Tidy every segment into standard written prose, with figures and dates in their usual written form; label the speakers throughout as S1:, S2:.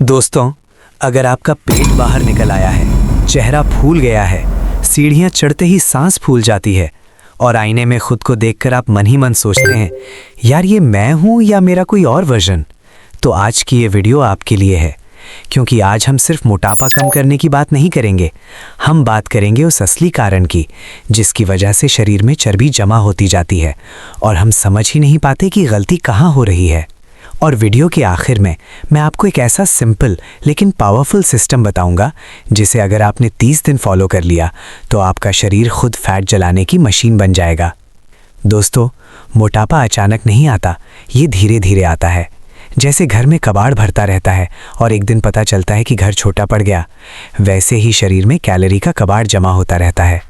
S1: दोस्तों, अगर आपका पेट बाहर निकल आया है, चेहरा फूल गया है, सीढ़ियां चढ़ते ही सांस फूल जाती है और आईने में खुद को देखकर आप मन ही मन सोचते हैं, यार ये मैं हूं या मेरा कोई और वर्जन, तो आज की ये वीडियो आपके लिए है। क्योंकि आज हम सिर्फ मोटापा कम करने की बात नहीं करेंगे, हम बात करेंगे उस असली कारण की जिसकी वजह से शरीर में चर्बी जमा होती जाती है और हम समझ ही नहीं पाते कि गलती कहाँ हो रही है। और वीडियो के आखिर में मैं आपको एक ऐसा सिंपल लेकिन पावरफुल सिस्टम बताऊंगा जिसे अगर आपने 30 दिन फॉलो कर लिया तो आपका शरीर खुद फैट जलाने की मशीन बन जाएगा। दोस्तों, मोटापा अचानक नहीं आता, ये धीरे धीरे आता है। जैसे घर में कबाड़ भरता रहता है और एक दिन पता चलता है कि घर छोटा पड़ गया, वैसे ही शरीर में कैलोरी का कबाड़ जमा होता रहता है।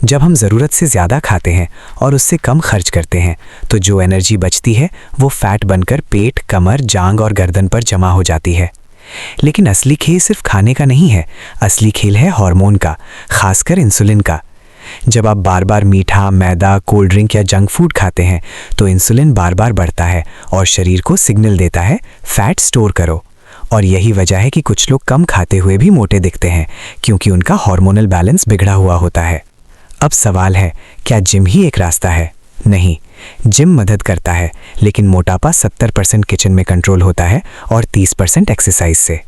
S1: जब हम ज़रूरत से ज़्यादा खाते हैं और उससे कम खर्च करते हैं तो जो एनर्जी बचती है वो फैट बनकर पेट, कमर, जांग और गर्दन पर जमा हो जाती है। लेकिन असली खेल सिर्फ खाने का नहीं है, असली खेल है हार्मोन का, खासकर इंसुलिन का। जब आप बार बार मीठा, मैदा, कोल्ड ड्रिंक या जंक फूड खाते हैं तो इंसुलिन बार बार बढ़ता है और शरीर को सिग्नल देता है फैट स्टोर करो। और यही वजह है कि कुछ लोग कम खाते हुए भी मोटे दिखते हैं, क्योंकि उनका हार्मोनल बैलेंस बिगड़ा हुआ होता है। अब सवाल है, क्या जिम ही एक रास्ता है? नहीं, जिम मदद करता है, लेकिन मोटापा 70% किचन में कंट्रोल होता है और 30% एक्सरसाइज से।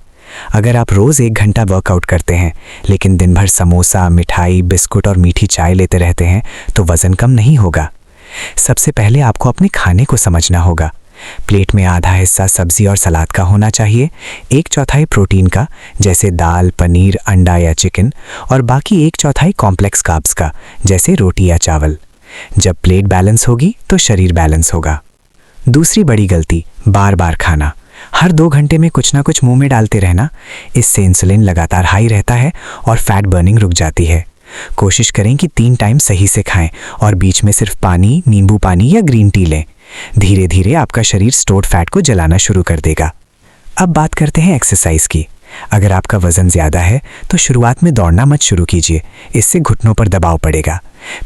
S1: अगर आप रोज़ 1 घंटा वर्कआउट करते हैं लेकिन दिन भर समोसा, मिठाई, बिस्कुट और मीठी चाय लेते रहते हैं तो वज़न कम नहीं होगा। सबसे पहले आपको अपने खाने को समझना होगा। प्लेट में आधा हिस्सा सब्जी और सलाद का होना चाहिए, 1/4 प्रोटीन का जैसे दाल, पनीर, अंडा या चिकन, और बाकी 1/4 कॉम्प्लेक्स कार्ब्स का जैसे रोटी या चावल। जब प्लेट बैलेंस होगी तो शरीर बैलेंस होगा। दूसरी बड़ी गलती, बार बार खाना। हर 2 घंटे में कुछ ना कुछ मुंह में डालते रहना, इससे इंसुलिन लगातार हाई रहता है और फैट बर्निंग रुक जाती है। कोशिश करें कि 3 टाइम सही से खाएं और बीच में सिर्फ पानी, नींबू पानी या ग्रीन टी लें। धीरे धीरे आपका शरीर स्टोर्ड फैट को जलाना शुरू कर देगा। अब बात करते हैं एक्सरसाइज की। अगर आपका वजन ज़्यादा है तो शुरुआत में दौड़ना मत शुरू कीजिए, इससे घुटनों पर दबाव पड़ेगा।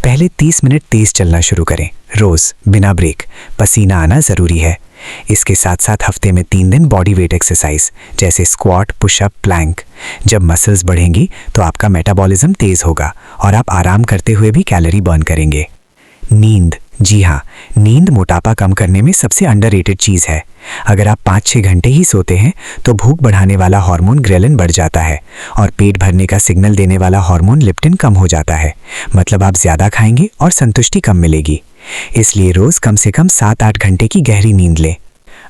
S1: पहले 30 मिनट तेज़ चलना शुरू करें, रोज़ बिना ब्रेक। पसीना आना ज़रूरी है। इसके साथ साथ हफ्ते में 3 दिन बॉडी वेट एक्सरसाइज जैसे स्क्वाट, पुशअप, प्लैंक। जब मसल्स बढ़ेंगी तो आपका मेटाबॉलिज्म तेज़ होगा और आप आराम करते हुए भी कैलोरी बर्न करेंगे। नींद, जी हाँ, नींद मोटापा कम करने में सबसे अंडररेटेड चीज़ है। अगर आप 5-6 घंटे ही सोते हैं तो भूख बढ़ाने वाला हार्मोन ग्रेलिन बढ़ जाता है और पेट भरने का सिग्नल देने वाला हार्मोन लेप्टिन कम हो जाता है। मतलब आप ज़्यादा खाएंगे और संतुष्टि कम मिलेगी। इसलिए रोज़ कम से कम 7-8 घंटे की गहरी नींद लें।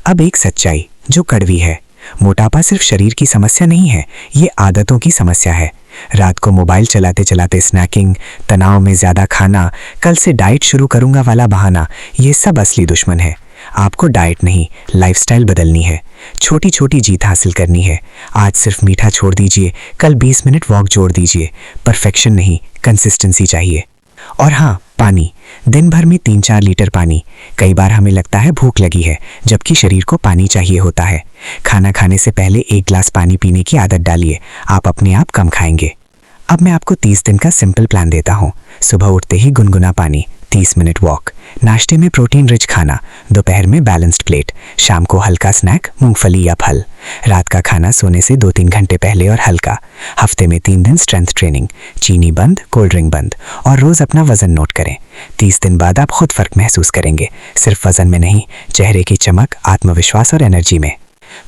S1: अब एक सच्चाई जो कड़वी है, मोटापा सिर्फ शरीर की समस्या नहीं है, ये आदतों की समस्या है। रात को मोबाइल चलाते चलाते स्नैकिंग, तनाव में ज़्यादा खाना, कल से डाइट शुरू करूँगा वाला बहाना, ये सब असली दुश्मन है। आपको डाइट नहीं, लाइफस्टाइल बदलनी है। छोटी छोटी जीत हासिल करनी है। आज सिर्फ मीठा छोड़ दीजिए, कल 20 मिनट वॉक जोड़ दीजिए। परफेक्शन नहीं, कंसिस्टेंसी चाहिए। और हाँ, पानी, दिन भर में 3-4 लीटर पानी। कई बार हमें लगता है भूख लगी है, जबकि शरीर को पानी चाहिए होता है। खाना खाने से पहले 1 गिलास पानी पीने की आदत डालिए, आप अपने आप कम खाएंगे। अब मैं आपको 30 दिन का सिंपल प्लान देता हूँ। सुबह उठते ही गुनगुना पानी, 30 मिनट वॉक, नाश्ते में प्रोटीन रिच खाना, दोपहर में बैलेंस्ड प्लेट, शाम को हल्का स्नैक, मूंगफली या फल, रात का खाना सोने से 2-3 घंटे पहले और हल्का। हफ्ते में 3 दिन स्ट्रेंथ ट्रेनिंग, चीनी बंद, कोल्ड ड्रिंक बंद, और रोज़ अपना वज़न नोट करें। 30 दिन बाद आप खुद फ़र्क महसूस करेंगे, सिर्फ वज़न में नहीं, चेहरे की चमक, आत्मविश्वास और एनर्जी में।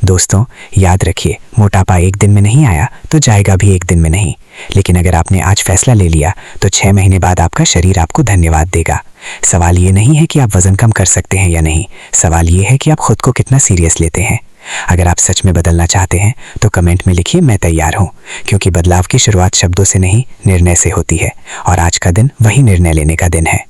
S1: दोस्तों, याद रखिए, मोटापा एक दिन में नहीं आया तो जाएगा भी एक दिन में नहीं। लेकिन अगर आपने आज फैसला ले लिया तो 6 महीने बाद आपका शरीर आपको धन्यवाद देगा। सवाल ये नहीं है कि आप वज़न कम कर सकते हैं या नहीं, सवाल ये है कि आप खुद को कितना सीरियस लेते हैं। अगर आप सच में बदलना चाहते हैं तो कमेंट में लिखिए, मैं तैयार हूँ, क्योंकि बदलाव की शुरुआत शब्दों से नहीं, निर्णय से होती है। और आज का दिन वही निर्णय लेने का दिन है।